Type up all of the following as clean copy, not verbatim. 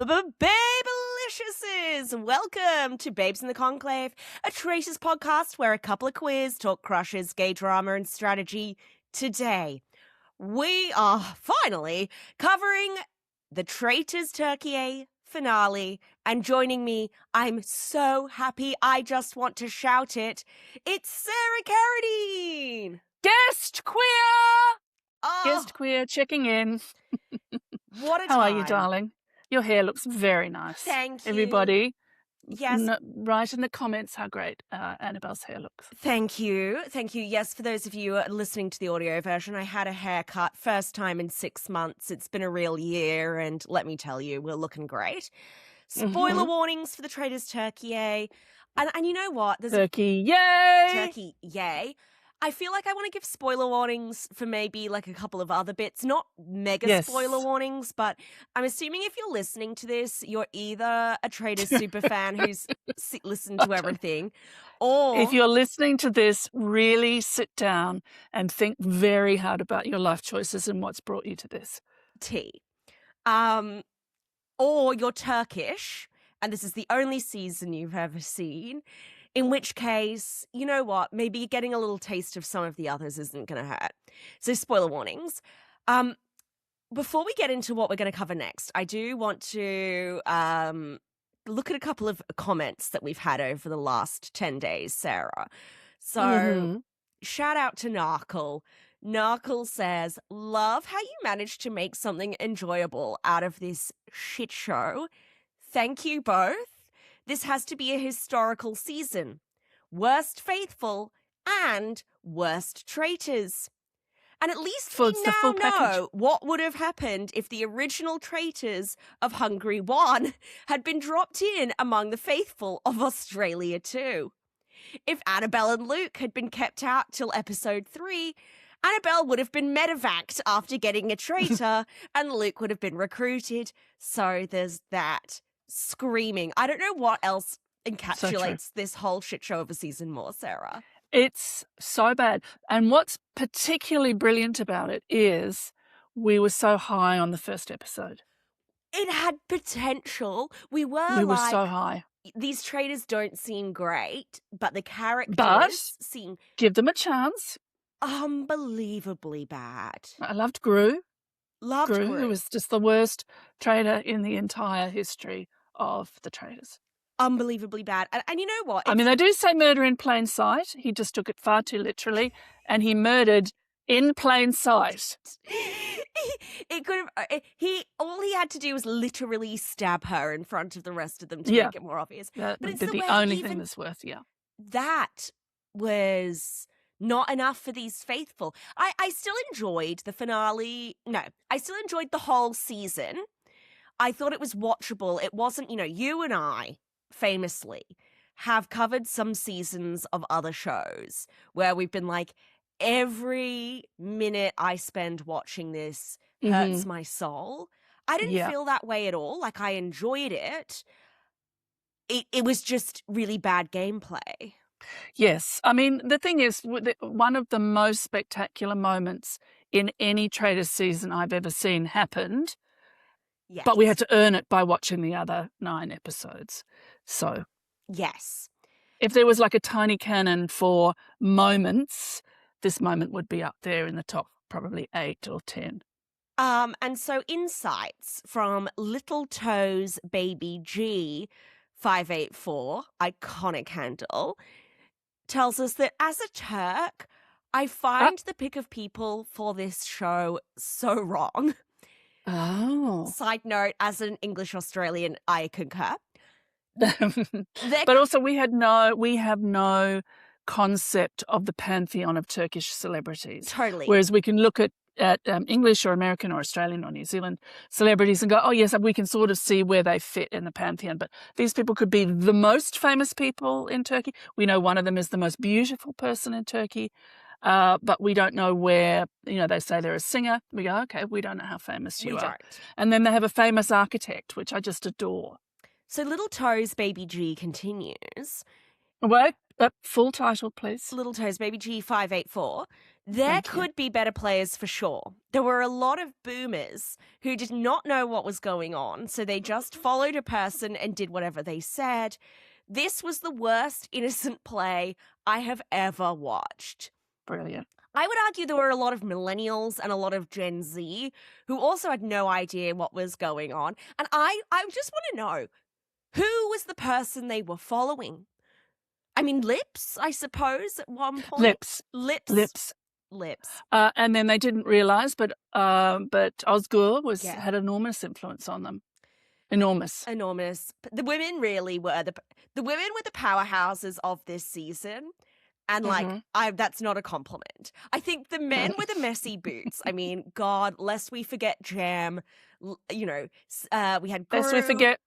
Babyliciouses! Welcome to Babes in the Conclave, a Traitors podcast where a couple of queers talk crushes, gay drama, and strategy. Today, we are finally covering the Traitors Turkiye finale, and joining me, I'm so happy I just want to shout it, it's Sarah Carradine! Guest queer! Oh, Guest queer checking in. what a How time. are you, darling? Your hair looks very nice. Thank you. Everybody, yes. Write in the comments how great Annabelle's hair looks. Thank you. Thank you. Yes, for those of you listening to the audio version, I had a haircut first time in 6 months. It's been a real year, and let me tell you, we're looking great. Spoiler warnings for the Traitors Turkiye. And you know what? There's Turkey, yay! Turkey, yay. I feel like I want to give spoiler warnings for maybe like a couple of other bits, not mega spoiler warnings, but I'm assuming if you're listening to this, you're either a Traitors super fan who's listened to everything, or if you're listening to this, really sit down and think very hard about your life choices and what's brought you to this. Or you're Turkish, and this is the only season you've ever seen. In which case, you know what? Maybe getting a little taste of some of the others isn't going to hurt. So, spoiler warnings. Before we get into what we're going to cover next, I do want to look at a couple of comments that we've had over the last 10 days, Sarah. So, shout out to Narkle. Narkle says, love how you managed to make something enjoyable out of this shit show. Thank you both. This has to be a historical season. Worst faithful and worst traitors. And at least we now know what would have happened if the original traitors of Hungary 1 had been dropped in among the faithful of Australia 2. If Annabel and Luke had been kept out till episode 3, Annabel would have been medevaced after getting a traitor and Luke would have been recruited. So there's that. Screaming. I don't know what else encapsulates this whole shit show of a season more, Sarah. It's so bad. And what's particularly brilliant about it is we were so high on the first episode. It had potential. We were so high. These traitors don't seem great, but the characters seem... Give them a chance. Unbelievably bad. I loved Gru. Gru. Who was just the worst traitor in the entire history of the traitors. Unbelievably bad. And you know what? I mean, they do say murder in plain sight. He just took it far too literally, and he murdered in plain sight. It could have. All he had to do was literally stab her in front of the rest of them to make it more obvious. But it's the only thing that's worth. That was not enough for these faithful. I still enjoyed the finale. No, I still enjoyed the whole season. I thought it was watchable. It wasn't, you and I, famously, have covered some seasons of other shows where we've been like, every minute I spend watching this hurts my soul. I didn't feel that way at all. Like, I enjoyed it. It was just really bad gameplay. Yes. I mean, the thing is, one of the most spectacular moments in any Traitors season I've ever seen happened. Yes. But we had to earn it by watching the other 9 episodes. So, yes. If there was like a tiny cannon for moments, this moment would be up there in the top, probably 8 or 10. And so insights from Little Toes Baby G 584, iconic handle, tells us that as a Turk, I find the pick of people for this show so wrong. Oh. Side note, as an English Australian, I concur. But also we have no concept of the pantheon of Turkish celebrities. Totally. Whereas we can look at English or American or Australian or New Zealand celebrities and go, oh, yes, we can sort of see where they fit in the pantheon. But these people could be the most famous people in Turkey. We know one of them is the most beautiful person in Turkey. But we don't know where, they say they're a singer. We go, okay, we don't know how famous you are. Don't. And then they have a famous architect, which I just adore. So Little Toes Baby G continues. Wait, full title, please. Little Toes Baby G 584. There Thank you. could be better players for sure. There were a lot of boomers who did not know what was going on, so they just followed a person and did whatever they said. This was the worst innocent play I have ever watched. Brilliant. I would argue there were a lot of millennials and a lot of Gen Z who also had no idea what was going on. And I just want to know, who was the person they were following? I mean, Lips, I suppose, at one point. Lips. Lips. And then they didn't realise, but Osgur Yeah. had enormous influence on them. Enormous. But the women really were the women were the powerhouses of this season. And that's not a compliment. I think the men were the messy boots. I mean, God, lest we forget Jam. You know, we had Guru. Lest we forget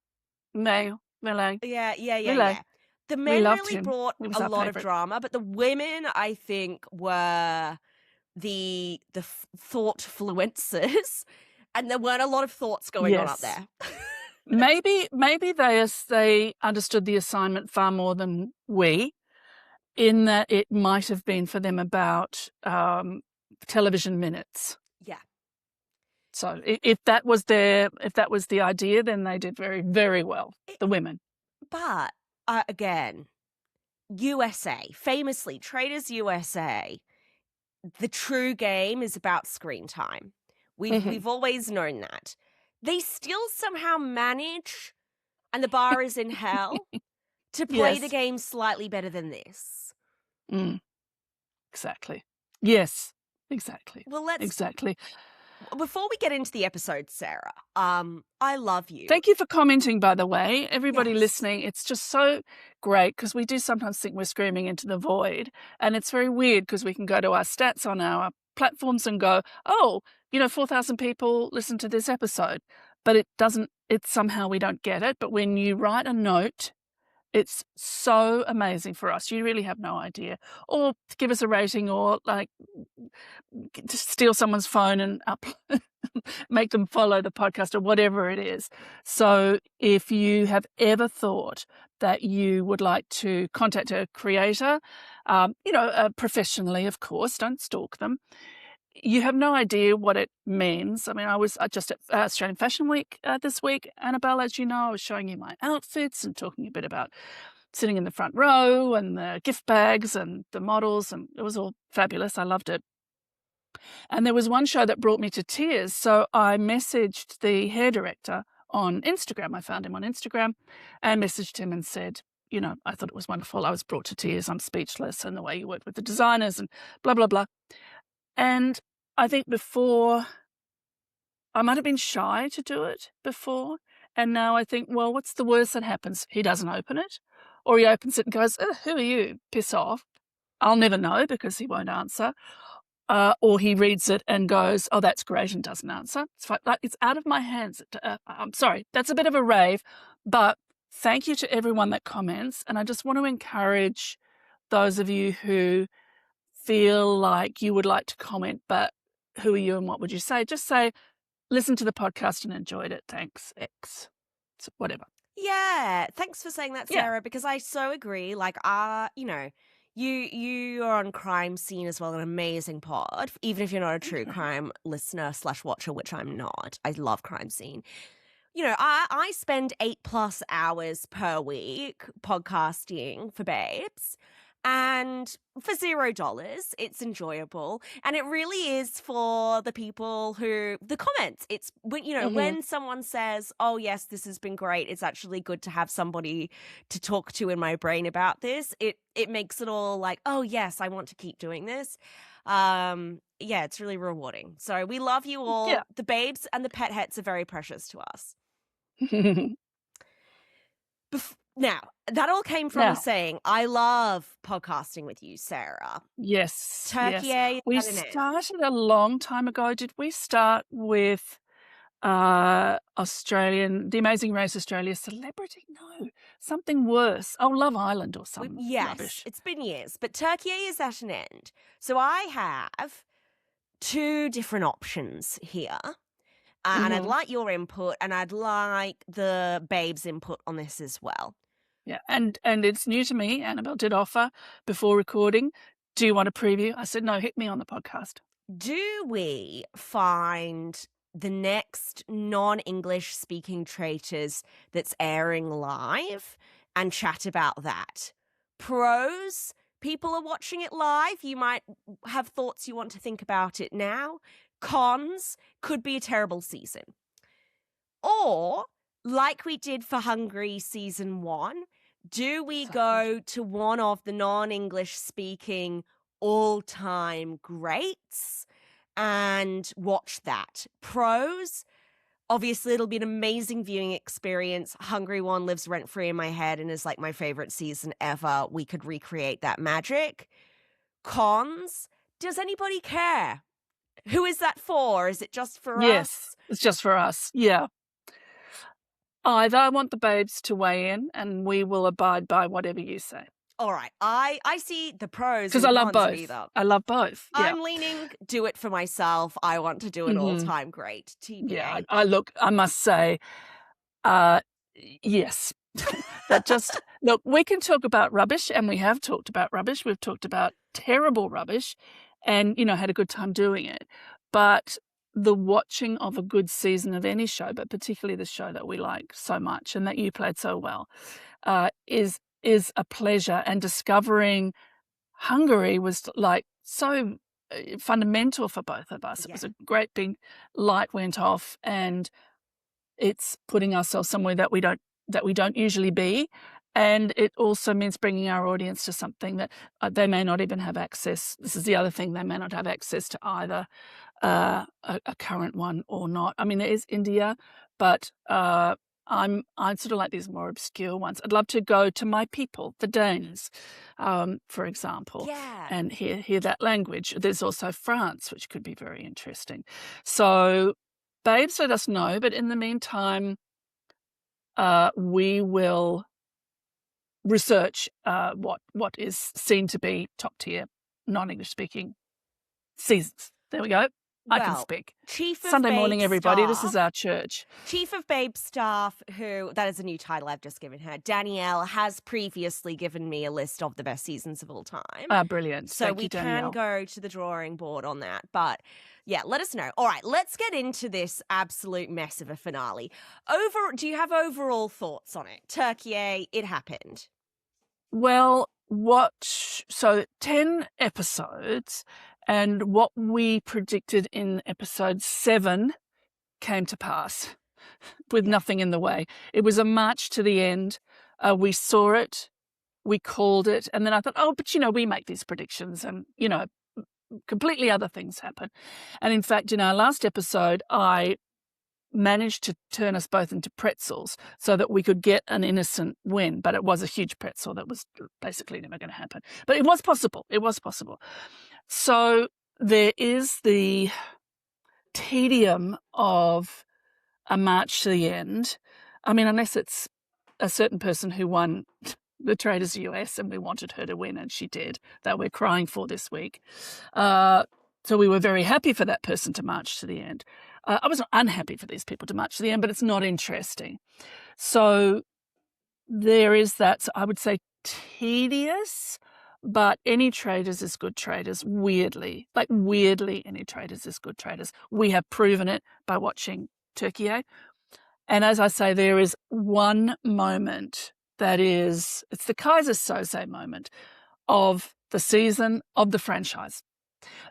May. Millet. Yeah. The men really him. brought He was a our lot favourite. of drama, but the women, I think, were the thought fluencers, and there weren't a lot of thoughts going on up there. Maybe they understood the assignment far more than we, in that it might have been for them about television minutes. Yeah. So if that was the idea, then they did very, very well, the women. But again, USA, famously, Traitors USA, the true game is about screen time. We've always known that. They still somehow manage, and the bar is in hell, to play the game slightly better than this. Exactly. Yes, exactly. Well, exactly. Before we get into the episode, Sarah, I love you. Thank you for commenting, by the way. Everybody listening, it's just so great because we do sometimes think we're screaming into the void. And it's very weird because we can go to our stats on our platforms and go, 4,000 people listen to this episode. But it's somehow we don't get it. But when you write a note, it's so amazing for us. You really have no idea. Or give us a rating, or just steal someone's phone and make them follow the podcast, or whatever it is. So if you have ever thought that you would like to contact a creator, professionally, of course, don't stalk them. You have no idea what it means. I mean, I was just at Australian Fashion Week this week, Annabel, as you know. I was showing you my outfits and talking a bit about sitting in the front row and the gift bags and the models, and it was all fabulous. I loved it. And there was one show that brought me to tears, so I messaged the hair director on Instagram. I found him on Instagram and messaged him and said, I thought it was wonderful. I was brought to tears. I'm speechless, and the way you worked with the designers and blah, blah, blah. And I think before, I might have been shy to do it before. And now I think, well, what's the worst that happens? He doesn't open it, or he opens it and goes, who are you? Piss off. I'll never know because he won't answer. Or he reads it and goes, oh, that's great, and doesn't answer. It's out of my hands. I'm sorry, that's a bit of a rave, but thank you to everyone that comments. And I just want to encourage those of you who feel like you would like to comment, but who are you and what would you say? Just say, listen to the podcast and enjoyed it. Thanks, X. So whatever. Yeah, thanks for saying that, Sarah, because I so agree. You are on Crime Scene as well, an amazing pod, even if you're not a true crime listener / watcher, which I'm not. I love Crime Scene. I spend 8+ hours per week podcasting for Babes. And for $0, it's enjoyable. And it really is for the people the comments. It's when someone says, oh, yes, this has been great. It's actually good to have somebody to talk to in my brain about this. It makes it all like, oh, yes, I want to keep doing this. It's really rewarding. So we love you all. Yeah. The Babes and the pet hets are very precious to us. Now, that all came from saying, I love podcasting with you, Sarah. Yes. Turkiye. Yes. We started a long time ago. Did we start with The Amazing Race Australia Celebrity? No, something worse. Oh, Love Island or something. Yes, it's been years. But Turkiye is at an end. So I have 2 different options here. And I'd like your input, and I'd like the Babes' input on this as well. Yeah, and it's new to me. Annabel did offer before recording Do you want a preview? I said, no, hit me on the podcast. Do we find the next non-English speaking Traitors that's airing live and chat about that? Pros, people are watching it live. You might have thoughts you want to think about it now. Cons, could be a terrible season. Or, like we did for Hungary season 1, do we go to one of the non-English speaking all-time greats and watch that? Pros, obviously it'll be an amazing viewing experience. Hungary 1 lives rent-free in my head and is like my favorite season ever. We could recreate that magic. Cons, does anybody care? Who is that for? Is it just for us? Yes, it's just for us. Yeah. Either I want the babes to weigh in and we will abide by whatever you say. All right. I see the pros Because and I love cons of both. either. I love both. Yeah. I'm leaning do it for myself. I want to do an all-time great. TBA. Yeah. I must say, yes. That just look, we can talk about rubbish, and we have talked about rubbish. We've talked about terrible rubbish and, had a good time doing it. But the watching of a good season of any show, but particularly the show that we like so much and that you played so well, is a pleasure. And discovering Hungary was like so fundamental for both of us. It was a great big light went off, and it's putting ourselves somewhere that we don't usually be. And it also means bringing our audience to something that they may not even have access. This is the other thing. They may not have access to either a current one or not. I mean, there is India, but I'm sort of like these more obscure ones. I'd love to go to my people, the Danes, for example, and hear that language. There's also France, which could be very interesting. So, babes, let us know. But in the meantime, we will research what is seen to be top tier non-English speaking seasons. There we go. I can speak. Sunday morning, everybody. This is our church. Chief of Babe Staff, that is a new title I've just given her. Danielle has previously given me a list of the best seasons of all time. Brilliant. So Thank we you, Danielle. can go to the drawing board on that. But yeah, let us know. All right, let's get into this absolute mess of a finale. Do you have overall thoughts on it? Turkiye, it happened. Well, so 10 episodes, and what we predicted in episode 7 came to pass with nothing in the way. It was a march to the end. We saw it, we called it, and then I thought, but we make these predictions and, completely other things happen. And in fact, in our last episode, I managed to turn us both into pretzels so that we could get an innocent win, but it was a huge pretzel that was basically never going to happen. But it was possible. It was possible. So there is the tedium of a march to the end. I mean, unless it's a certain person who won the Traitors US and we wanted her to win, and she did, that we're crying for this week. So we were very happy for that person to march to the end. I was not unhappy for these people to march to the end, but it's not interesting. So there is that, I would say, tedious, but any Traitors is good Traitors, weirdly. Like, weirdly, any Traitors is good Traitors. We have proven it by watching Turkiye. And as I say, there is one moment it's the Kaiser Soze moment of the season, of the franchise,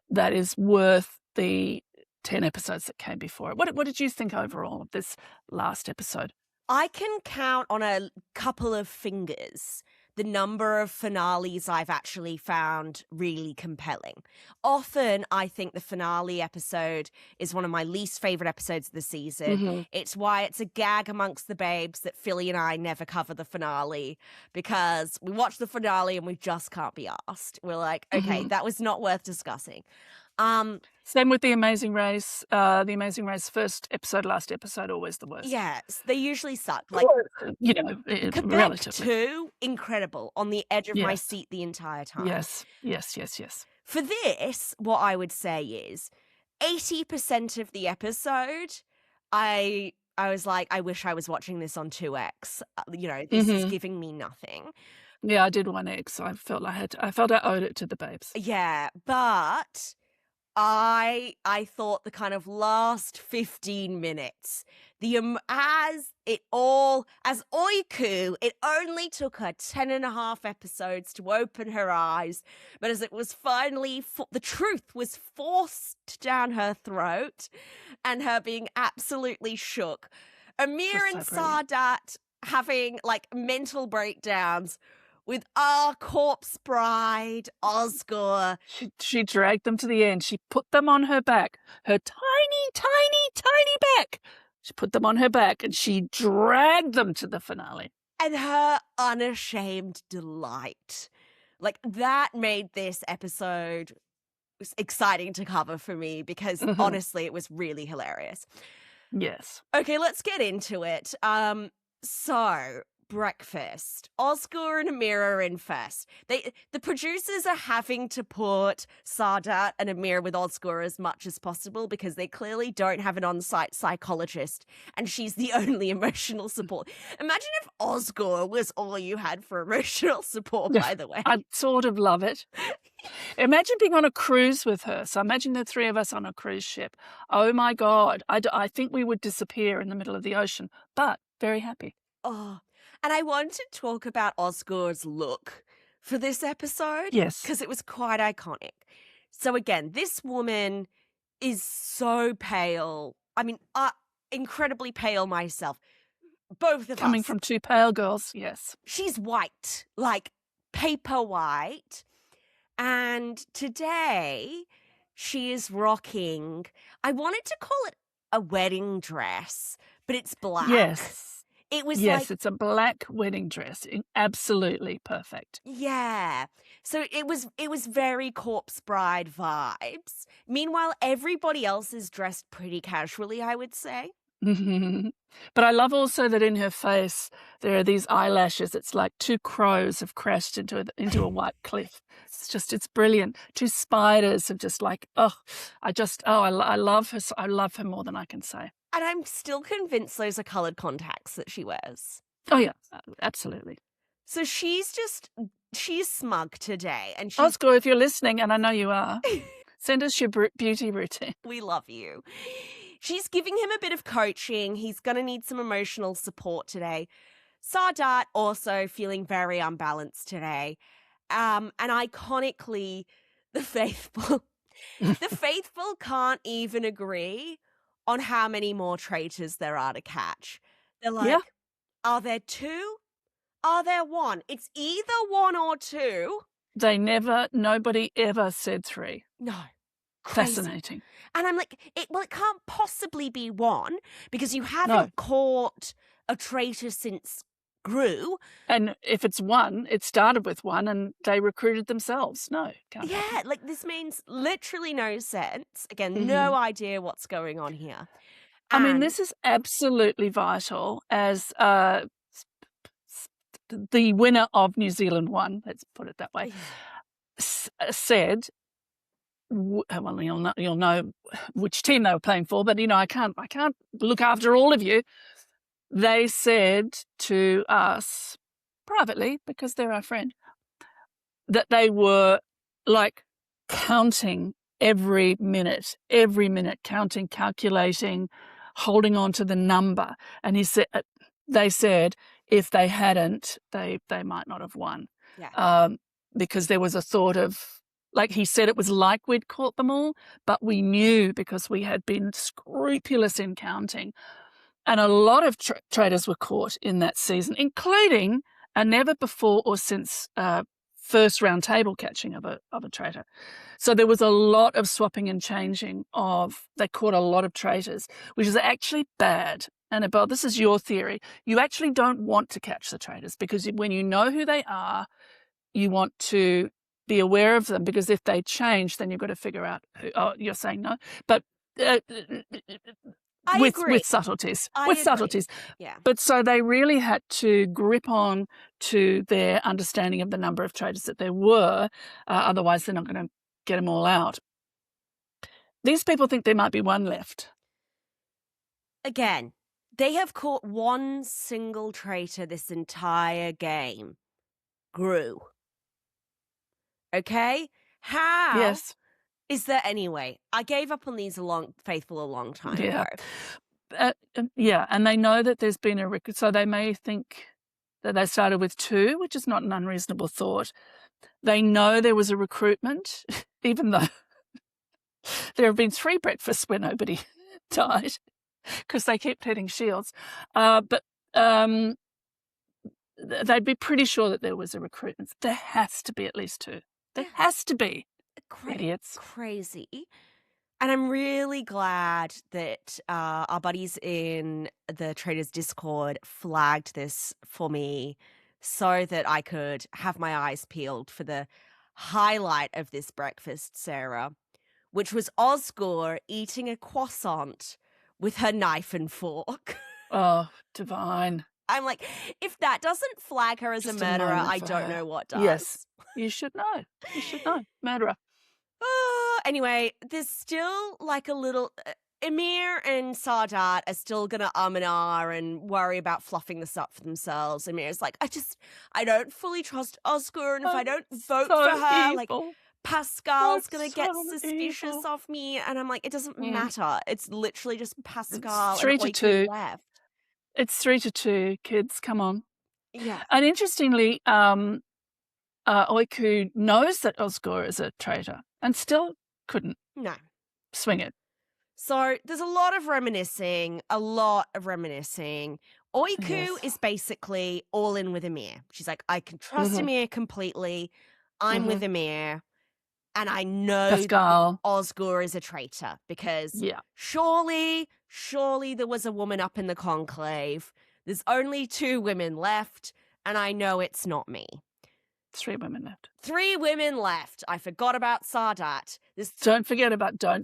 that is worth the 10 episodes that came before it. What did you think overall of this last episode? I can count on a couple of fingers the number of finales I've actually found really compelling. Often, I think the finale episode is one of my least favorite episodes of the season. Mm-hmm. It's why it's a gag amongst the babes that Philly and I never cover the finale, because we watch the finale and we just can't be asked. We're like, okay, that was not worth discussing. Same with The Amazing Race. The Amazing Race first episode, last episode, always the worst. Yes, they usually suck. Like, Quebec relatively. 2, incredible, on the edge of my seat the entire time. Yes. For this, what I would say is 80% of the episode, I was like, I wish I was watching this on 2X. This is giving me nothing. Yeah, I did want eggs, so I felt I owed it to the babes. Yeah, but I thought the kind of last 15 minutes, as Oiku, it only took her 10.5 episodes to open her eyes, but as it was finally, the truth was forced down her throat and her being absolutely shook. Amir Just and so brilliant. Sadat having like mental breakdowns with our corpse bride, Osgur. She dragged them to the end. She put them on her back, her tiny, tiny, tiny back. She put them on her back and she dragged them to the finale. And her unashamed delight. Like, that made this episode exciting to cover for me because honestly, it was really hilarious. Yes. Okay, let's get into it. So breakfast. Oscar and Amir are in first. The producers are having to put Sadat and Amir with Oscar as much as possible because they clearly don't have an on-site psychologist, and she's the only emotional support. Imagine if Oscar was all you had for emotional support, by the way. I sort of love it. Imagine being on a cruise with her. So imagine the three of us on a cruise ship. Oh my God. I think we would disappear in the middle of the ocean, but very happy. Oh, and I want to talk about Osgood's look for this episode. Yes. Because it was quite iconic. So again, this woman is so pale. I mean, incredibly pale myself. Both of Coming us. from two pale girls, yes. She's white, like paper white. And today she is rocking, I wanted to call it a wedding dress, but it's black. Yes. It was yes, it's a black wedding dress. Absolutely perfect. Yeah. So it was very corpse bride vibes. Meanwhile, everybody else is dressed pretty casually, I would say. But I love also that in her face there are these eyelashes. It's like two crows have crashed into a white cliff. It's brilliant. Two spiders have just like, I love her. I love her more than I can say. And I'm still convinced those are coloured contacts that she wears. Oh yeah, absolutely. So she's smug today, and she's Oscar, if you're listening, and I know you are, send us your beauty routine. We love you. She's giving him a bit of coaching. He's going to need some emotional support today. Sadat also feeling very unbalanced today. And iconically, the faithful can't even agree on how many more traitors there are to catch. They're like, Are there two? Are there one? It's either one or two. Nobody ever said three. No. Crazy. Fascinating. And I'm like, it can't possibly be one because you haven't caught a traitor since Gru. And if it's one, it started with one and they recruited themselves. No, can't happen. Like this means literally no sense. Again, no idea what's going on here. I mean, this is absolutely vital as the winner of New Zealand won, let's put it that way, said, well, you'll know which team they were playing for, but I can't look after all of you. They said to us privately, because they're our friend, that they were like counting every minute, counting, calculating, holding on to the number. And they said if they hadn't, they might not have won. Yeah. Because there was a thought of, like he said, it was like we'd caught them all, but we knew because we had been scrupulous in counting. And a lot of traitors were caught in that season, including a never before or since first round table catching of a traitor. So there was a lot of swapping and changing they caught a lot of traitors, which is actually bad. Annabel, this is your theory. You actually don't want to catch the traitors because when you know who they are, you want to be aware of them, because if they change, then you've got to figure out who. Oh, you're saying no, but with subtleties. Subtleties. Yeah. But so they really had to grip on to their understanding of the number of traitors that there were. Otherwise, they're not going to get them all out. These people think there might be one left. Again, they have caught one single traitor this entire game. grew. Okay? How Yes. is there any way? I gave up on these a long time Yeah. ago. Yeah, and they know that there's been a record, so they may think that they started with 2, which is not an unreasonable thought. They know there was a recruitment, even though there have been 3 breakfasts where nobody died because they kept hitting shields. But they'd be pretty sure that there was a recruitment. There has to be at least 2. There has to be. Idiots. Crazy. And I'm really glad that our buddies in the Traitors Discord flagged this for me so that I could have my eyes peeled for the highlight of this breakfast, Sarah, which was Osgur eating a croissant with her knife and fork. Oh, divine. I'm like, if that doesn't flag her as Just a a murderer, moment I for don't her. know what does. Yes. You should know. You should know. Murderer. Anyway, there's still like a little. Emir and Sadat are still gonna and and worry about fluffing this up for themselves. Emir's like, I don't fully trust Oscar, and if I don't vote so for her, evil. like Pascal's That's gonna get so suspicious evil. of me. And I'm like, it doesn't Mm. matter. It's literally just Pascal It's 3 and to Oiku 2. left. It's 3 to 2, kids. Come on. Yeah. And interestingly, Oiku knows that Osgur is a traitor and still couldn't No. swing it. So there's a lot of reminiscing. Oiku Yes. is basically all in with Emir. She's like, I can trust Emir completely. I'm with Emir. And I know Pascal. that Osgur is a traitor because Yeah. surely there was a woman up in the conclave. There's only 2 women left, and I know it's not me. 3 women left. 3 women left. I forgot about Sadat. Don't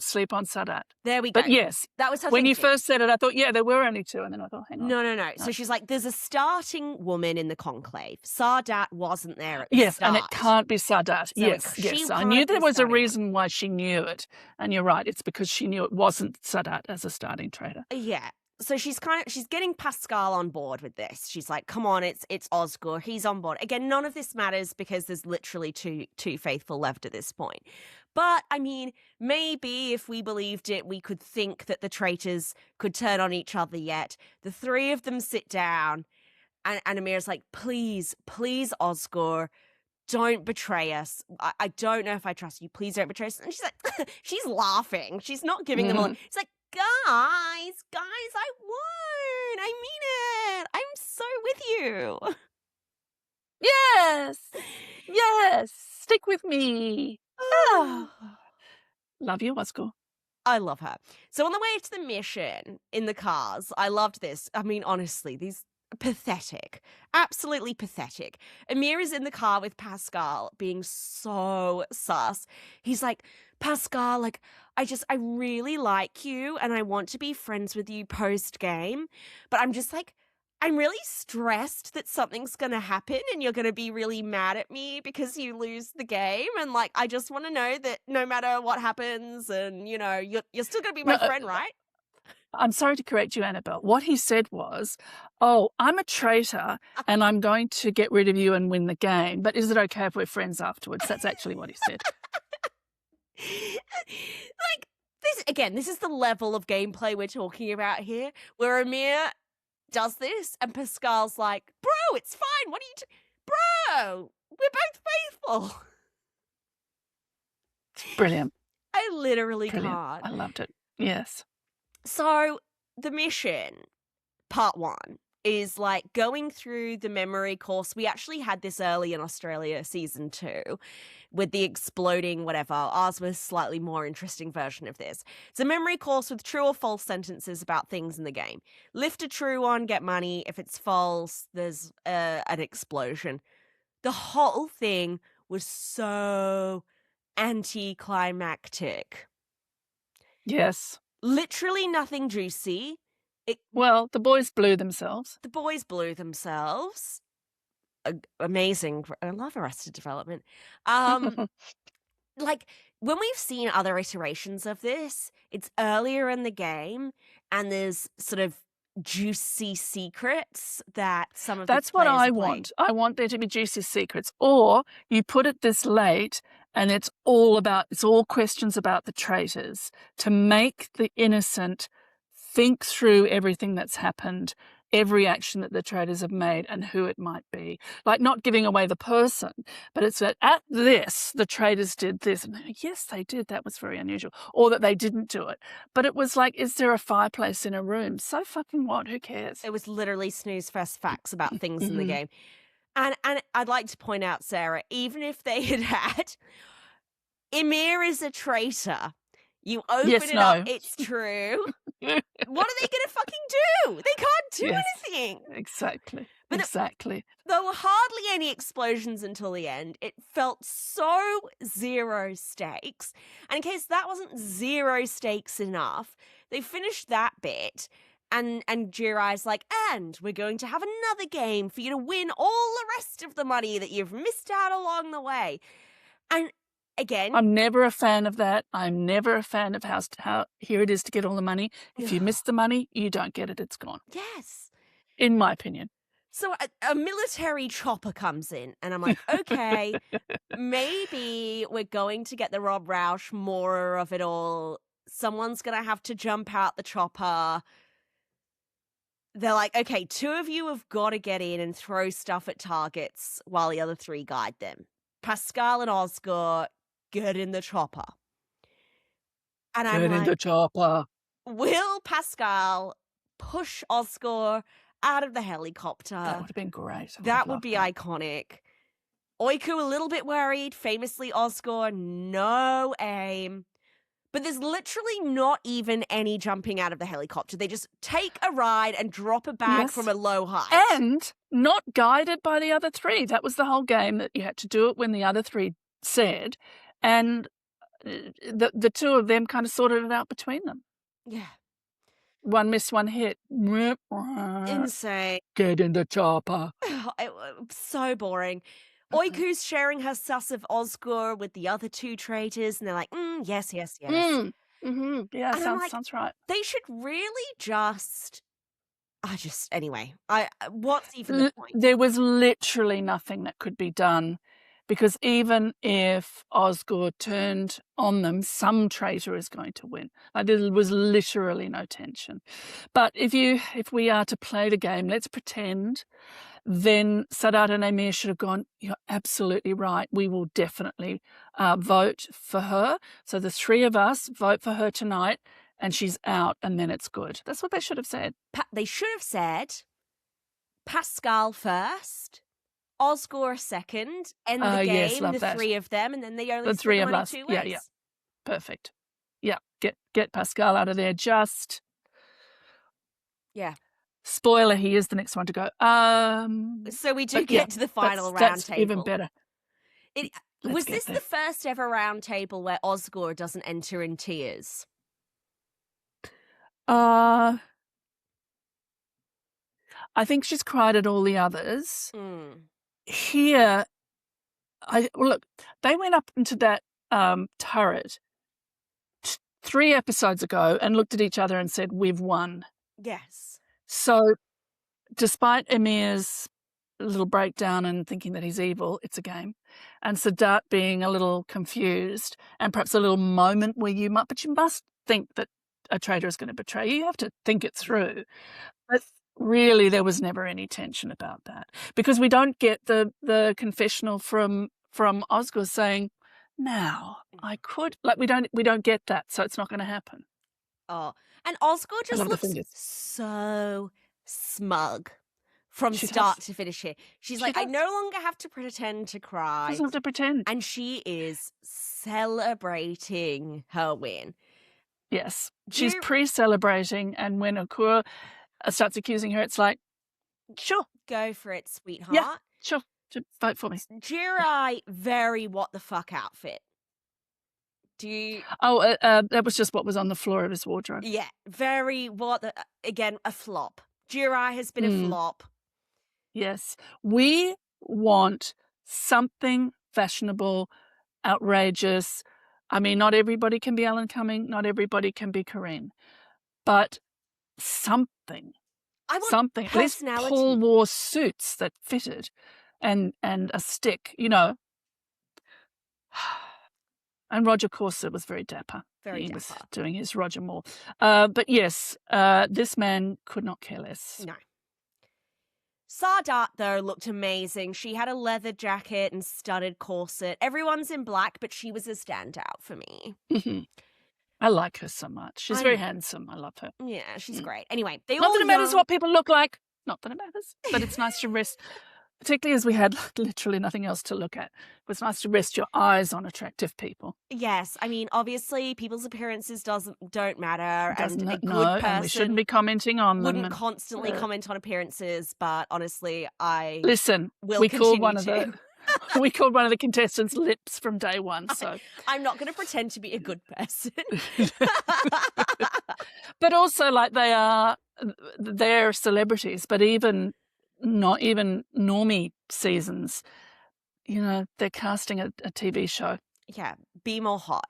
sleep on Sadat. There we go. But yes, that was her when you thinking. first said it, I thought, yeah, there were only 2. And then I thought, hang on. No. So she's like, there's a starting woman in the conclave. Sadat wasn't there at the Yes, start. and it can't be Sadat. So yes. I knew there was a reason why she knew it. And you're right, it's because she knew it wasn't Sadat as a starting traitor. Yeah. So she's getting Pascal on board with this. She's like, come on, it's Osgur. He's on board. Again, none of this matters because there's literally two faithful left at this point. But, I mean, maybe if we believed it, we could think that the traitors could turn on each other yet. The 3 of them sit down, and Amir's like, please, Osgur, don't betray us. I don't know if I trust you. Please don't betray us. And she's like, she's laughing. She's not giving them a... She's like, guys, I won't. I mean it. I'm so with you. Yes. Stick with me. Love you, Oscar. I love her. So on the way to the mission in the cars, I loved this. I mean, honestly, these pathetic. Absolutely pathetic. Emir is in the car with Pascal being so sus. He's like, Pascal, like, I really like you and I want to be friends with you post-game, but I'm just like, I'm really stressed that something's going to happen and you're going to be really mad at me because you lose the game. And like, I just want to know that no matter what happens and, you know, you're still going to be my friend, right? I'm sorry to correct you, Annabel. What he said was, oh, I'm a traitor and I'm going to get rid of you and win the game. But is it okay if we're friends afterwards? That's actually what he said. Like, this is the level of gameplay we're talking about here, where Emir does this and Pascal's like, bro, it's fine. What are you bro, we're both faithful. Brilliant. I literally Brilliant. can't. I loved it. Yes. So the mission, part 1, is like going through the memory course. We actually had this early in Australia, season 2, with the exploding whatever. Ours was a slightly more interesting version of this. It's a memory course with true or false sentences about things in the game. Lift a true one, get money. If it's false, there's an explosion. The whole thing was so anticlimactic. Yes. Literally nothing juicy. Well, the boys blew themselves. Amazing. I love Arrested Development. Like, when we've seen other iterations of this, it's earlier in the game, and there's sort of juicy secrets that some of the That's what players I have played. want. I want there to be juicy secrets. Or you put it this late and it's all questions about the traitors to make the innocent think through everything that's happened, every action that the traitors have made and who it might be. Like not giving away the person, but it's that at this, the traitors did this. And yes, they did. That was very unusual. Or that they didn't do it. But it was like, is there a fireplace in a room? So fucking what? Who cares? It was literally snooze fest facts about things in the Mhm. game. And I'd like to point out, Sarah, even if they had Emir is a traitor, you open Yes, it no. up, it's true. What are they going to fucking do? They can't do Yes. anything. Exactly. But exactly. There were hardly any explosions until the end. It felt so zero stakes. And in case that wasn't zero stakes enough, they finished that bit. And Jirai's like, and we're going to have another game for you to win all the rest of the money that you've missed out along the way. And again, I'm never a fan of that. I'm never a fan of how here it is to get all the money. If you miss the money, you don't get it. It's gone. yes. In my opinion. So a military chopper comes in, and I'm like, okay, maybe we're going to get the Rob Roush more of it all. Someone's going to have to jump out the chopper. They're like, okay, 2 of you have got to get in and throw stuff at targets while the other 3 guide them. Pascal and Oscar, get in the chopper. And I'm Get in like, the chopper. will Pascal push Oscar out of the helicopter? That would have been great. That would be iconic. Oiku a little bit worried. Famously, Oscar, no aim. But there's literally not even any jumping out of the helicopter. They just take a ride and drop a bag Yes. from a low height. And not guided by the other 3. That was the whole game, that you had to do it when the other 3 said. And the 2 of them kind of sorted it out between them. Yeah. One miss, one hit. Insane. Get in the chopper. It was so boring. Oiku's sharing her sus of Oscar with the other 2 traitors, and they're like, yes. Yeah, And I'm like, sounds right. They should really just... anyway, what's even the point? There was literally nothing that could be done, because even if Oscar turned on them, some traitor is going to win. Like, there was literally no tension. But if we are to play the game, let's pretend, then Sadat and Amir should have gone, you're absolutely right. We will definitely vote for her. So the 3 of us vote for her tonight, and she's out, and then it's good. That's what they should have said. They should have said Pascal first, Oscar second, end the game, yes, love the that. 3 of them, and then they only The split 3 the of money us. 2 ways. Yeah. Perfect. Yeah, get Pascal out of there. Just spoiler, he is the next one to go. So we do get to the final round that's table. Even better. Was this the first ever round table where Oscar doesn't enter in tears? I think she's cried at all the others. Here, look, they went up into that turret 3 episodes ago and looked at each other and said, we've won. Yes. So despite Emir's little breakdown and thinking that he's evil, it's a game, and Sadat being a little confused and perhaps a little moment where you must think that a traitor is going to betray you. You have to think it through. But really, there was never any tension about that, because we don't get the confessional from Oscar saying, now I could, like, we don't get that, so it's not going to happen. Oh, and Oscar just looks so smug from start to finish here. She's like, I no longer have to pretend to cry. She doesn't have to pretend. And she is celebrating her win. Yes, she's pre-celebrating, and when Akura starts accusing her, it's like, sure. Go for it, sweetheart. Yeah, sure. Vote for me. Jirai, very what the fuck outfit. That was just what was on the floor of his wardrobe. Yeah, very again, a flop. Jirai has been a flop. Yes. We want something fashionable, outrageous. I mean, not everybody can be Alan Cumming, not everybody can be Corinne, but something. I want something. At least personality. Paul wore suits that fitted and a stick, you know. And Roger Corset was very dapper. Very He was dapper. doing his Roger Moore. But yes, this man could not care less. No. Sadat, though, looked amazing. She had a leather jacket and studded corset. Everyone's in black, but she was a standout for me. Mhm. I like her so much. She's I very know. handsome. I love her. Yeah, she's great. Anyway, they Not all that it matters young- what people look like. Not that it matters. But it's nice to rest, particularly as we had literally nothing else to look at. It was nice to rest your eyes on attractive people. Yes, I mean, obviously, people's appearances don't matter, Doesn't and a it? good No, person and we shouldn't be commenting on them. wouldn't constantly comment on appearances. But honestly, I Listen, will we called continue one of to. we called one of the contestants lips from day one. So I'm not going to pretend to be a good person. but also, like, they're celebrities, but even not even normie seasons, you know, they're casting a TV show. Yeah, be more hot.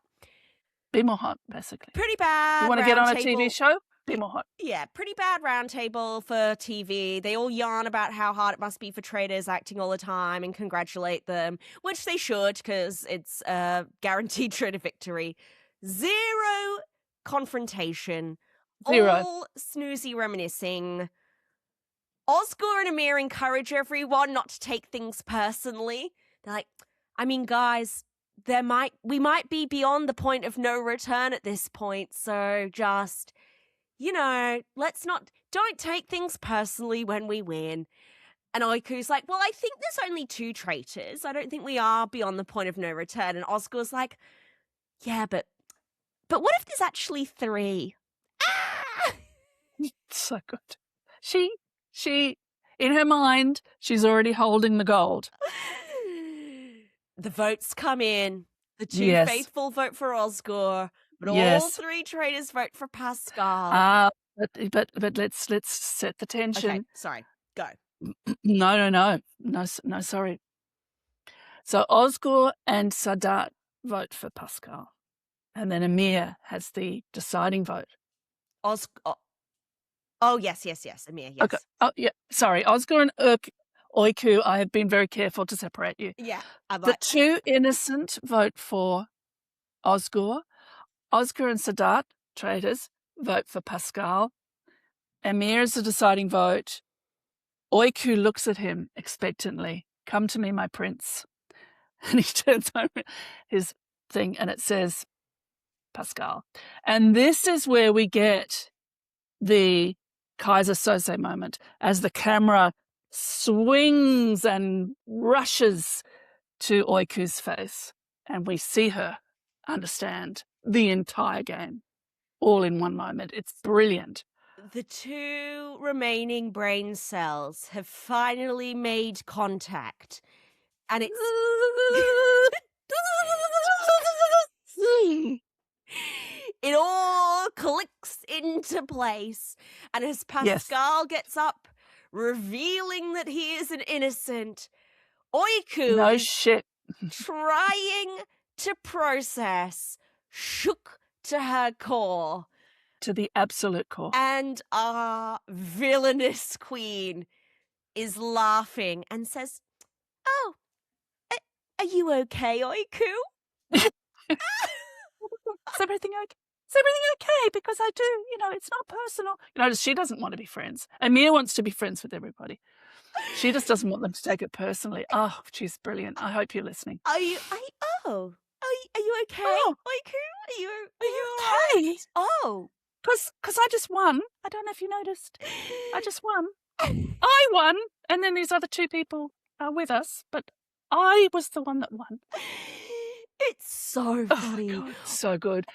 Be more hot, basically. Pretty bad. You want to get on a roundtable. TV show? Be more hot. Yeah, pretty bad roundtable for TV. They all yarn about how hard it must be for Traitors acting all the time and congratulate them, which they should, because it's a guaranteed Traitor victory. Zero confrontation. Zero. All snoozy reminiscing. Oscar and Amir encourage everyone not to take things personally. They're like, I mean, guys, we might be beyond the point of no return at this point, so just, you know, don't take things personally when we win. And Oiku's like, well, I think there's only 2 traitors. I don't think we are beyond the point of no return. And Oscar's like, yeah, but what if there's actually 3? Ah! So good. She, in her mind, she's already holding the gold. The votes come in. The 2 Yes. faithful vote for Oscar, but all Yes. 3 traitors vote for Pascal. But let's set the tension. Okay, sorry. Go. No, sorry. So Oscar and Sadat vote for Pascal, and then Amir has the deciding vote. Oh, yes, Amir, yes. Okay. Oh, yeah. Sorry, Oscar and Oiku. I have been very careful to separate you. Yeah, I'm The like, 2 innocent vote for Oscar. Oscar and Sadat, traitors, vote for Pascal. Amir is the deciding vote. Oiku looks at him expectantly. Come to me, my prince. And he turns over his thing and it says Pascal. And this is where we get the Kaiser Sose moment as the camera swings and rushes to Oiku's face. And we see her understand the entire game all in one moment. It's brilliant. the 2 remaining brain cells have finally made contact. And it's... It all clicks into place. And as Pascal gets up, revealing that he is an innocent, Oiku No is shit. trying to process, shook to her core. To the absolute core. And our villainous queen is laughing and says, oh, are you okay, Oiku? Is everything okay? Is everything okay? Because I do, you know, it's not personal. You know, she doesn't want to be friends. Amir wants to be friends with everybody. She just doesn't want them to take it personally. Oh, she's brilliant. I hope you're listening. Are you okay? Oh. Oiku? Are you okay? right? Oh. Because I just won. I don't know if you noticed. I just won. I won, and then these other 2 people are with us, but I was the one that won. It's so funny. Oh, God, so good.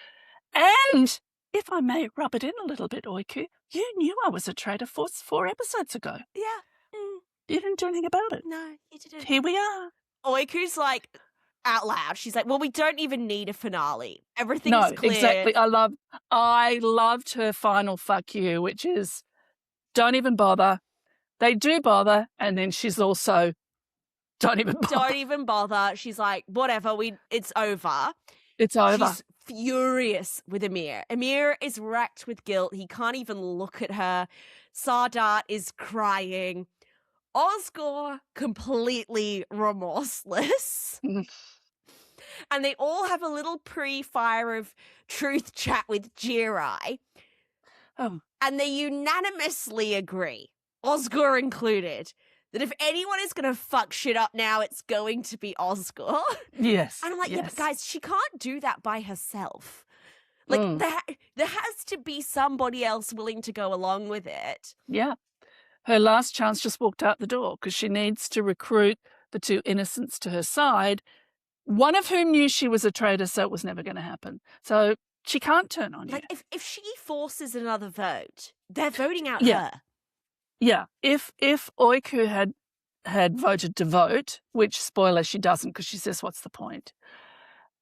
And if I may rub it in a little bit, Oiku, you knew I was a traitor 4 episodes ago. Yeah. You didn't do anything about it. No, you didn't. Here we are. Oiku's like, out loud, she's like, well, we don't even need a finale. Everything's clear. Exactly. I loved her final fuck you, which is don't even bother. They do bother, and then she's also don't even bother. Don't even bother. She's like, whatever, it's over. It's over. She's furious with Amir. Amir is wrecked with guilt. He can't even look at her. Sadat is crying. Osgur, completely remorseless. And they all have a little pre-fire of truth chat with Jirai. Oh. And they unanimously agree, Osgur included, that if anyone is going to fuck shit up now, it's going to be Osgur. Yes. And I'm like, yes. yeah, but guys, she can't do that by herself. Like, there has to be somebody else willing to go along with it. Yeah. Her last chance just walked out the door because she needs to recruit the two innocents to her side, one of whom knew she was a traitor, so it was never going to happen. So she can't turn on you. Like, if she forces another vote, they're voting out Yeah. her. Yeah. If Oiku had voted to vote, which, spoiler, she doesn't because she says, what's the point?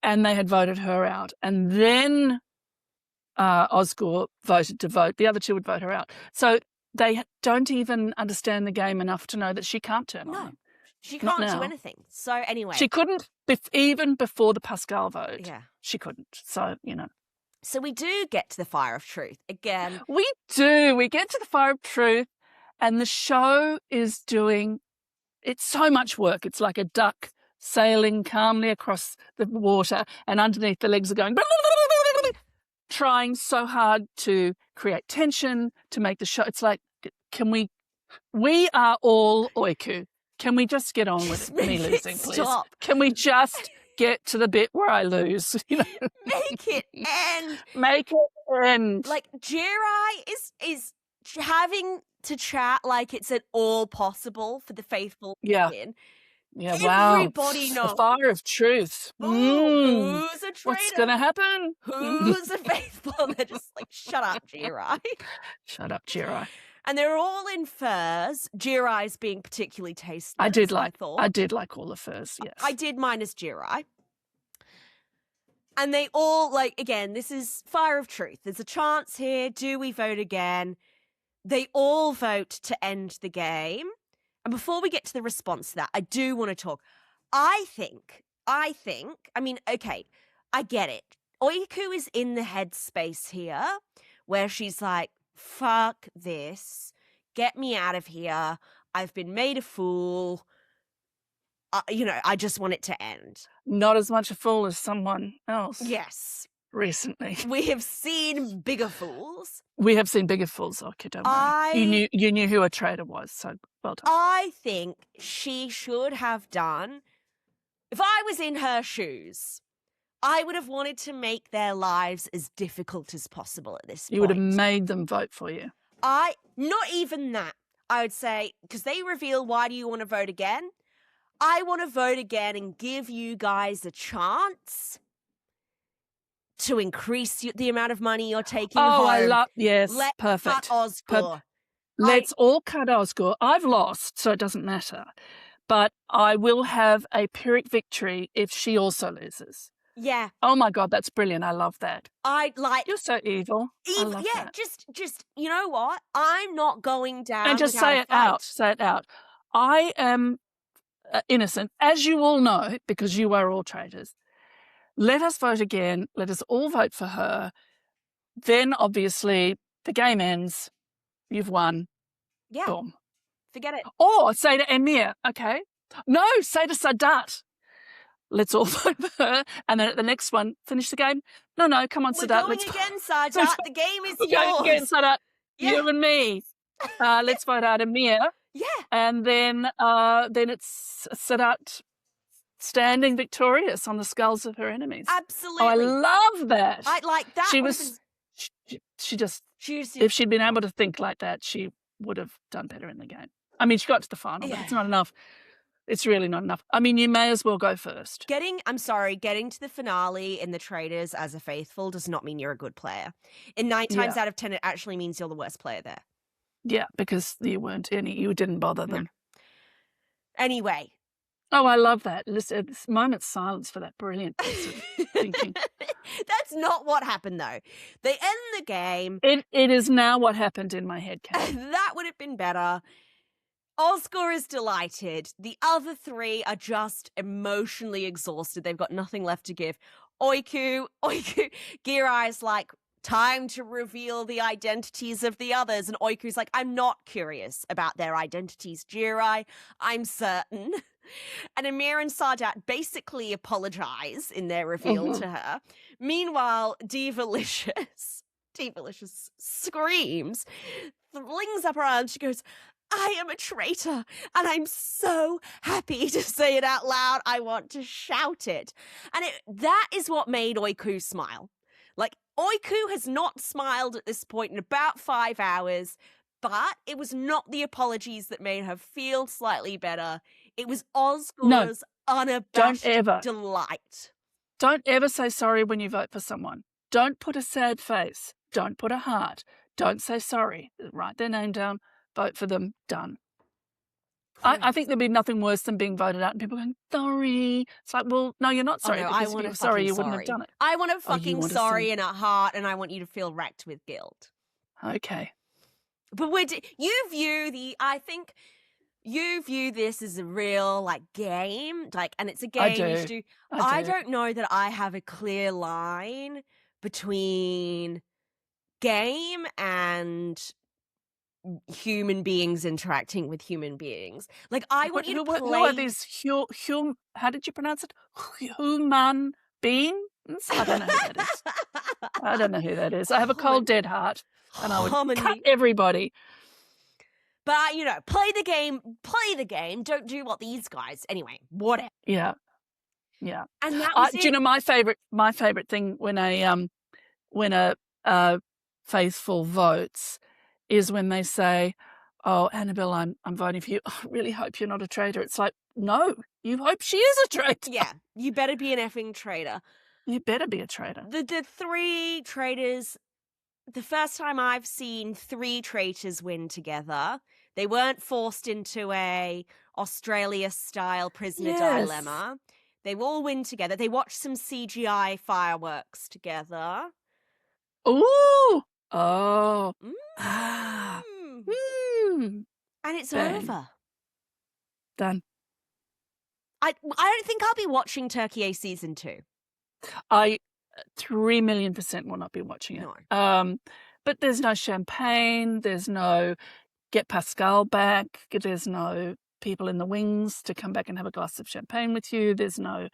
And they had voted her out. And then Osgur voted to vote. The other two would vote her out. So they don't even understand the game enough to know that she can't turn on them. She can't do anything. So anyway. She couldn't, even before the Pascal vote. Yeah. She couldn't. So, So we do get to the fire of truth again. We do. We get to the fire of truth, and the show is doing, it's so much work. It's like a duck sailing calmly across the water, and underneath the legs are going, trying so hard to create tension, to make the show. It's like, we are all Oiku. Can we just get on with me losing, please? Stop. Can we just get to the bit where I lose? Make it end. Make it end. Like, Jirai is having to chat like it's at all possible for the faithful to win. Yeah, wow. Everybody knows. The fire of truth. Who's a traitor? What's going to happen? Who's a faithful? And they're just like, shut up, Jirai. Shut up, Jirai. And they're all in furs. Jirai's being particularly tasteless. I did like all the furs, yes. I did minus Jirai. And they all, like, again, this is fire of truth. There's a chance here. Do we vote again? They all vote to end the game. And before we get to the response to that, I do want to talk. I think, I mean, okay, I get it. Oiku is in the headspace here where she's like, fuck this. Get me out of here. I've been made a fool. I just want it to end. Not as much a fool as someone else. Yes. Recently. We have seen bigger fools. We have seen bigger fools, okay, don't worry. You knew who a traitor was, so well done. I think she should have done, if I was in her shoes, I would have wanted to make their lives as difficult as possible at this point. You would have made them vote for you. Not even that. I would say, because they reveal, why do you want to vote again? I want to vote again and give you guys a chance to increase the amount of money you're taking home. I love, yes, Let's perfect. cut Osgur. Let's all cut Osgur. I've lost, so it doesn't matter. But I will have a Pyrrhic victory if she also loses. Yeah. Oh my God, that's brilliant. I love that. You're so evil. I love that. Just you know what? I'm not going down. And just say it out. Say it out. I am innocent, as you all know, because you are all traitors. Let us vote again. Let us all vote for her. Then, obviously, the game ends. You've won. Yeah. Boom. Forget it. Or say to Emir, okay. No, say to Sadat. Let's all vote for her. And then at the next one, finish the game. No, come on, We're Sadat. going again, Sadat. The game is yours. Going again, Sadat. Yeah. You and me. Let's vote out Emir. Yeah. And then it's Sadat standing victorious on the skulls of her enemies. Absolutely. Oh, I love that. I like that. If she'd been able to think like that, she would have done better in the game. I mean, she got to the final, but it's not enough. It's really not enough. I mean, you may as well go first. Getting to the finale in the Traitors as a faithful does not mean you're a good player. In 9 times out of 10, it actually means you're the worst player there. Yeah, because you didn't bother them. No. Anyway. Oh, I love that. Listen, this moment's silence for that brilliant piece of thinking. That's not what happened, though. They end the game. It is now what happened in my head, Kate. That would have been better. Osgur is delighted. The other three are just emotionally exhausted. They've got nothing left to give. Oiku, Girai's like, time to reveal the identities of the others. And Oiku's like, I'm not curious about their identities, Jirai. I'm certain. And Amir and Sadat basically apologize in their reveal to her. Meanwhile, Divalicious screams, flings up her arms. She goes, I am a traitor, and I'm so happy to say it out loud. I want to shout it. And that is what made Oiku smile. Like, Oiku has not smiled at this point in about 5 hours, but it was not the apologies that made her feel slightly better. It was Osgore's unabashed delight. Don't ever say sorry when you vote for someone. Don't put a sad face. Don't put a heart. Don't say sorry. Write their name down. Vote for them. Done. I think there'd be nothing worse than being voted out and people going, sorry. It's like, well, no, you're not sorry. Oh, no, because if you were sorry, you wouldn't have done it. I want a fucking sorry and a heart, and I want you to feel wrecked with guilt. Okay. But you view this as a real, like, game, like, and it's a game you should do. I don't know that I have a clear line between game and human beings interacting with human beings. Like, I want you to play... Who are these how did you pronounce it? Human beings? I don't know who that is. I don't know who that is. I have a cold, dead heart, and I would cut everybody. But, play the game. Don't do what these guys... Anyway, whatever. Yeah. And that was it. Do you know my favorite thing when a faithful votes is when they say, oh, Annabel, I'm voting for you. I really hope you're not a traitor. It's like, no, you hope she is a traitor. Yeah, you better be an effing traitor. You better be a traitor. The 3 traitors, the first time I've seen 3 traitors win together, they weren't forced into a Australia-style prisoner dilemma. They all win together. They watched some CGI fireworks together. Ooh! Oh. And it's over. Done. I don't think I'll be watching Turkiye season 2. I 3,000,000% will not be watching it. No. But there's no champagne. There's no get Pascal back. There's no people in the wings to come back and have a glass of champagne with you. There's nothing.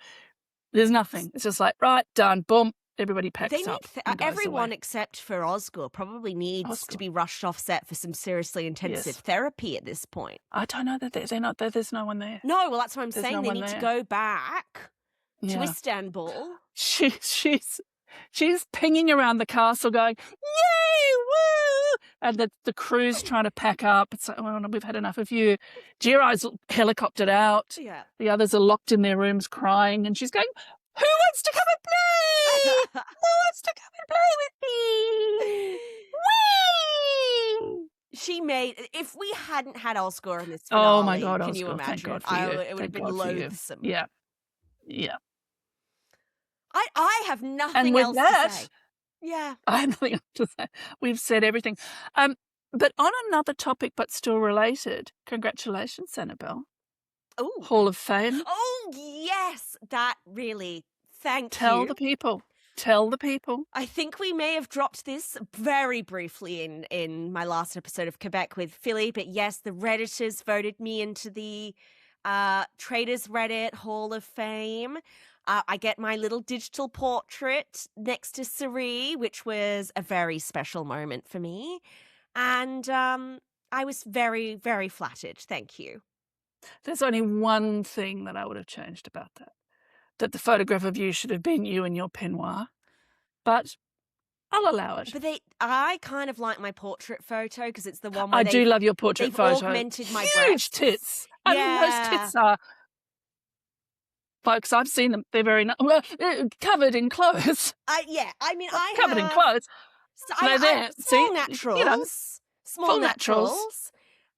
It's just like, right, done, boom. Everybody packs up. Everyone except for Osgoore probably needs to be rushed off set for some seriously intensive therapy at this point. I don't know that they're not there. There's no one there. No, well, that's what I'm saying. They need to go back to Istanbul. She's pinging around the castle going, yay, woo! And the crew's trying to pack up. It's like, well, we've had enough of you. Jirai's helicoptered out. Yeah. The others are locked in their rooms crying, and she's going, who wants to come and play? Who wants to come and play with me? Whee! She made... If we hadn't had Osgoore in this finale, oh my God, can Osgoore, you imagine? Thank God for you. It would have been loathsome. Yeah. I have nothing else to say. Yeah. I have nothing else to say. We've said everything. But on another topic, but still related, congratulations, Annabel. Ooh. Hall of Fame. Oh, yes. That really, thank you. Tell the people. I think we may have dropped this very briefly in my last episode of Quebec with Philly, but yes, the Redditors voted me into the Traitors Reddit Hall of Fame. I get my little digital portrait next to Sari, which was a very special moment for me. And I was very, very flattered. Thank you. There's only one thing that I would have changed about that the photograph of you should have been you in your peignoir. But I'll allow it. But I kind of like my portrait photo because it's the one where I do love your portrait photo. They've augmented my huge tits. I mean, those tits are... Folks, I've seen them. They're very covered in clothes. Covered in clothes. So they're there. Small naturals. Full naturals.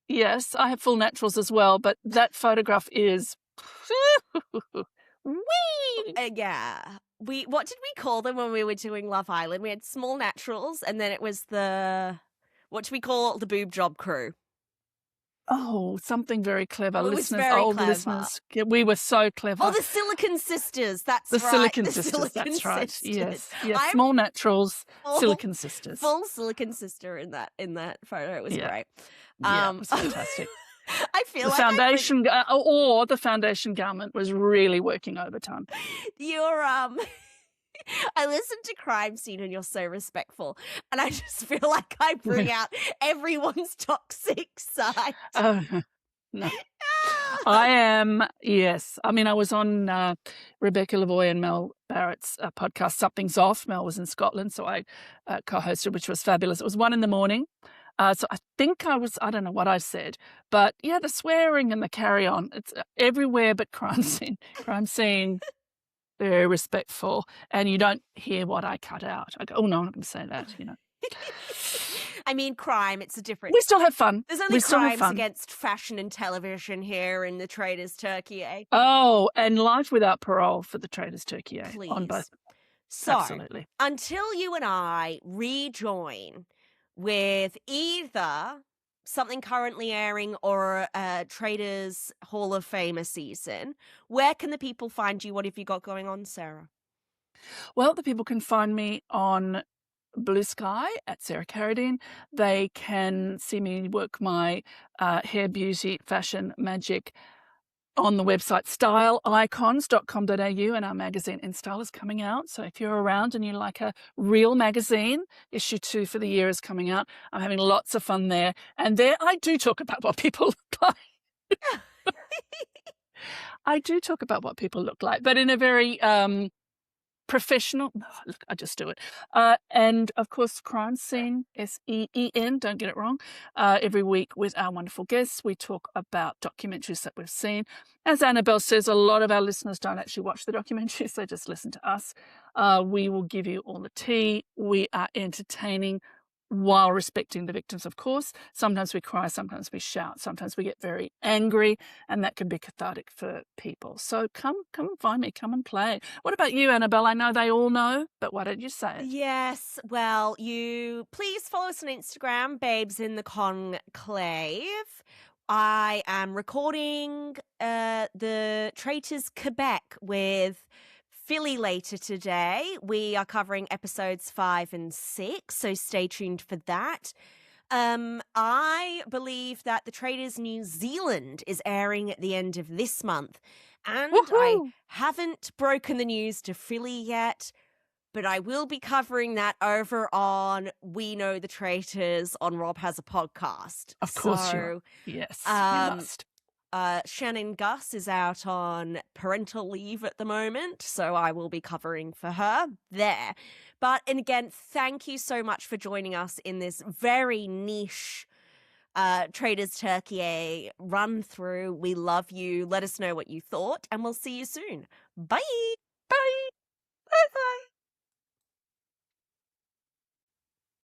Yes, I have full naturals as well, but that photograph is... Whee! Yeah. What did we call them when we were doing Love Island? We had small naturals, and then it was what do we call the boob job crew? Oh, something very clever. Oh, it was Listeners, very old clever. listeners, we were so clever. Oh, the Silicon Sisters. That's The right. Silicon The Sisters, Silicon that's right. Sisters. Yes, yes. I'm Small Naturals, full, Silicon Sisters. full Silicon Sister in that photo. It was Yeah. great. Yeah, it was fantastic. I feel The like foundation, or the foundation garment was really working overtime. you're I listen to Crime Scene and you're so respectful, and I just feel like I bring out everyone's toxic side. Oh, no. I am, yes. I mean, I was on Rebecca Lavoie and Mel Barrett's podcast, Something's Off. Mel was in Scotland, so I co-hosted, which was fabulous. It was 1 a.m. So I think I don't know what I said, but yeah, the swearing and the carry-on, it's everywhere but Crime Scene. Crime Scene, very respectful, and you don't hear what I cut out. I go, oh, no, I'm not going to say that, I mean, crime, it's a different... We still have fun. There's only crimes against fashion and television here in the Traitors Turkiye. Oh, and life without parole for the Traitors Turkiye. Please. On both. So, absolutely. Until you and I rejoin with either something currently airing or Traitors Hall of Famer season, where can the people find you? What have you got going on, Sarah? Well, the people can find me on Blue Sky at Sarah Carradine. They can see me work my hair, beauty, fashion, magic on the website styleicons.com.au, and our magazine In Style is coming out. So if you're around and you like a real magazine, issue 2 for the year is coming out. I'm having lots of fun there. And there I do talk about what people look like. I do talk about what people look like, but in a very professional, look, I just do it. And of course, Crime Scene, SEEN, don't get it wrong. Every week with our wonderful guests, we talk about documentaries that we've seen. As Annabel says, a lot of our listeners don't actually watch the documentaries, they just listen to us. We will give you all the tea. We are entertaining while respecting the victims, of course. Sometimes we cry, sometimes we shout, sometimes we get very angry, and that can be cathartic for people. So come and find me, come and play. What about you, Annabel? I know they all know, but why don't you say it? Yes, well, you please follow us on Instagram, Babes in the Conclave. I am recording the Traitors Quebec with Philly later today. We are covering episodes 5 and 6, so stay tuned for that. I believe that the Traitors New Zealand is airing at the end of this month, and I haven't broken the news to Philly yet, but I will be covering that over on We Know the Traitors on Rob Has a Podcast. Of course you are. Yes, you must. Shannon Gus is out on parental leave at the moment, so I will be covering for her there. But, and again, thank you so much for joining us in this very niche Traitors Turkiye run through. We love you. Let us know what you thought, and we'll see you soon. Bye.